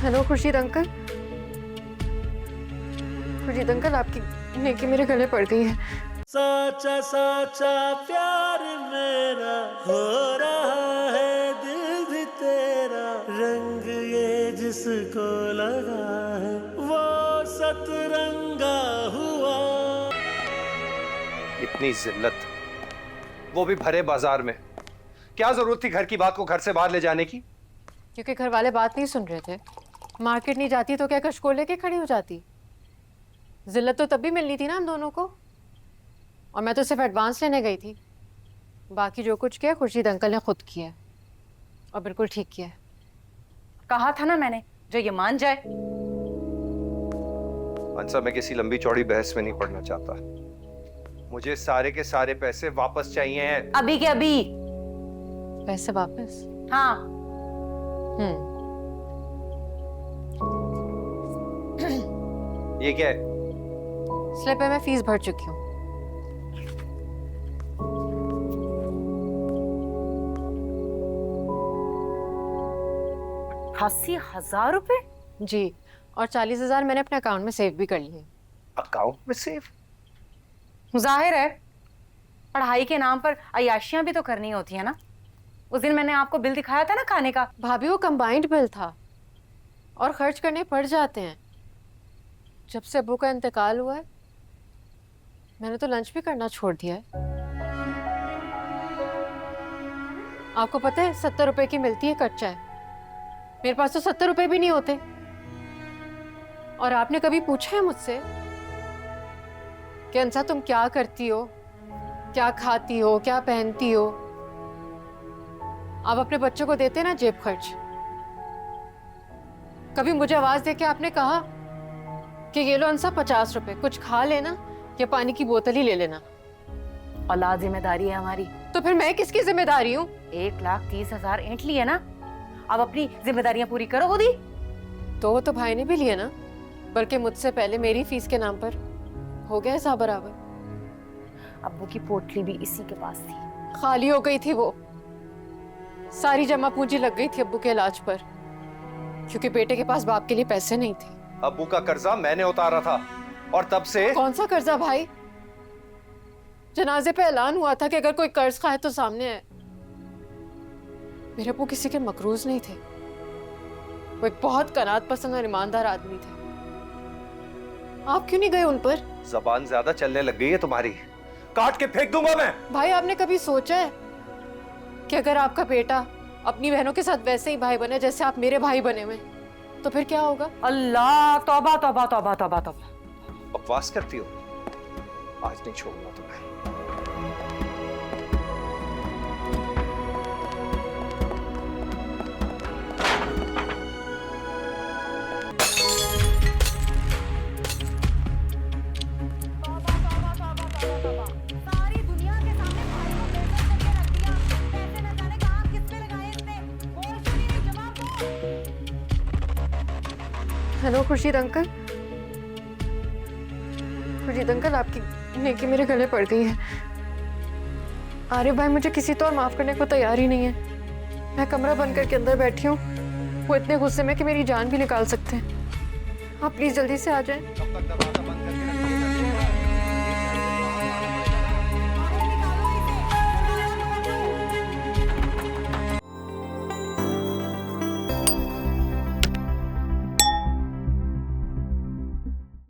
Hello Khurshid uncle. Khurshid uncle, आपकी नेकी मेरे गले पड़ गई है। साचा साचा प्यार मेरा हो रहा है, दिल भी तेरा, रंग ये जिसको लगा है वो सतरंगा हुआ। इतनी जिल्लत, वो भी भरे बाजार में। क्या जरूरत थी घर की बात को घर से बाहर ले जाने की? क्योंकि घर वाले बात नहीं सुन रहे थे। मार्केट नहीं जाती तो क्या कशकोल लेके खड़ी हो जाती? जिल्लत तो तब भी मिलनी थी ना हम दोनों को। और मैं तो सिर्फ एडवांस लेने गई थी। बाकी जो कुछ किया खुर्शीद अंकल ने खुद किया है, और बिल्कुल ठीक किया है। कहा था ना मैंने, जो ये मान जाए। मनसा, मैं किसी लंबी चौड़ी बहस में नहीं पड़ना चाहता। मुझे सारे के सारे पैसे वापस चाहिए हैं। अभी के अभी। पैसे वापस? हाँ। ये क्या है? स्लिप है, मैं फीस भर चुकी हूँ। ₹80,000? जी, और 40,000 मैंने अपने अकाउंट में सेव भी कर लिए। अकाउंट में सेव? जाहिर है, पढ़ाई के नाम पर अय्याशियां भी तो करनी होती है ना। उस दिन मैंने आपको बिल दिखाया था ना खाने का। भाभी, वो कंबाइंड बिल था और खर्च करने पड़ जाते हैं। जब से अब्बू का इंतकाल हुआ है मैंने तो लंच भी करना छोड़ दिया है। आपको पता है 70 रुपए की मिलती है कट चाय। मेरे पास तो 70 रुपए भी नहीं होते। और आपने कभी पूछा है मुझसे कि अंसा तुम क्या करती हो, क्या खाती हो, क्या पहनती हो? आप अपने बच्चों को देते ना जेब खर्च। कभी मुझे आवाज देके आपने कहा कि ये लो अंसा 50 रुपए, कुछ खा लेना या पानी की बोतल ही ले लेना? औलाद जिम्मेदारी है हमारी। तो फिर मैं किसकी जिम्मेदारी हूँ? 1,30,000 ऐंठ ली है ना, अब अपनी जिम्मेदारियां पूरी करो खुद ही। तो वो तो भाई ने भी लिया ना, बल्कि मुझसे पहले मेरी फीस के नाम पर हो गया हिसाब बराबर। अब्बू की पोटली भी इसी के पास थी। खाली हो गई थी वो। सारी जमा पूंजी लग गई थी अब्बू के इलाज पर, क्योंकि बेटे के पास बाप के लिए पैसे नहीं थे। अब्बू का कर्जा मैंने उतारा था और तब से। कौन सा कर्जा भाई? जनाजे पे ऐलान हुआ था कि अगर कोई कर्ज खाए तो सामने है। मेरे अब्बू किसी के मकरूज नहीं थे। वो एक बहुत कनात पसंद और ईमानदार आदमी थे। आप क्यों नहीं गए उन पर? जबान ज्यादा चलने लग गई है तुम्हारी, काट के फेंक दूंगा मैं। भाई, आपने कभी सोचा है कि अगर आपका बेटा अपनी बहनों के साथ वैसे ही भाई बने जैसे आप मेरे भाई बने हुए, तो फिर क्या होगा? अल्लाह, तौबा तौबा तौबा तौबा तौबा। बकवास करती हो? आज नहीं छोड़ूंगा तुम्हें। सारी दुनिया के सामने भाई को बेइज्जत करके रख दिया। पैसे न जाने कहां किस पे लगाए इतने। बोल क्यों नहीं रही? जवाब दो। Hello Khurshid uncle. Khurshid uncle, आपकी नेकी मेरे गले पड़ गई है। आरिफ भाई मुझे किसी तो और माफ करने को तैयार ही नहीं है। मैं कमरा बंद करके अंदर बैठी हूँ। वो इतने गुस्से में कि मेरी जान भी निकाल सकते हैं। आप प्लीज जल्दी से आ जाएं। जब तक दरवाजा बंद